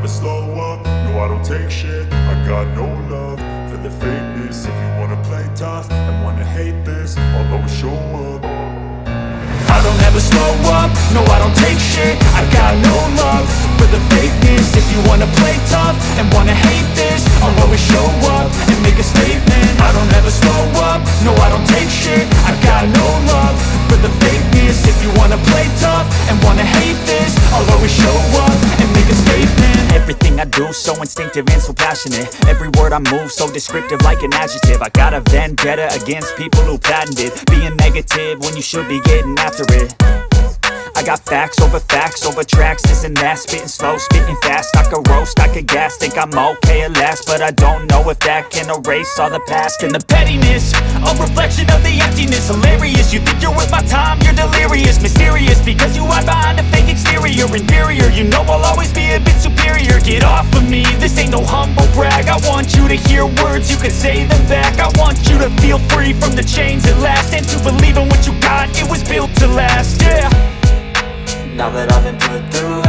slow up, no I don't take shit. I got no love for the fakeness. If you wanna play tough and wanna hate this, I'll always show up. I don't ever slow up, no I don't take shit. I got no love for the fakeness. If you wanna play tough and wanna hate this, I'll always show up and make a statement. I don't ever slow up, no I don't take shit. I got no love for the fakeness. If you wanna play tough and wanna hate this, I'll always show up and make a statement. Everything I do so instinctive and so passionate. Every word I move so descriptive like an adjective. I got a vendetta against people who patented being negative when you should be getting after it. I got facts over tracks, this and that. Spitting slow, spitting fast. I could roast, I could gas. Think I'm okay at last, but I don't know if that can erase all the past. And the pettiness, a reflection of the emptiness. Hilarious, you think you're worth my time, you're delirious. Mysterious, because you hide behind a fake exterior. Inferior, you know I'll always be a bit superior. Get off of me, this ain't no humble brag. I want you to hear words, you can say them back. I want you to feel free from the chains at last, and to believe in what you got, it was built to last, yeah. Now that I've been put through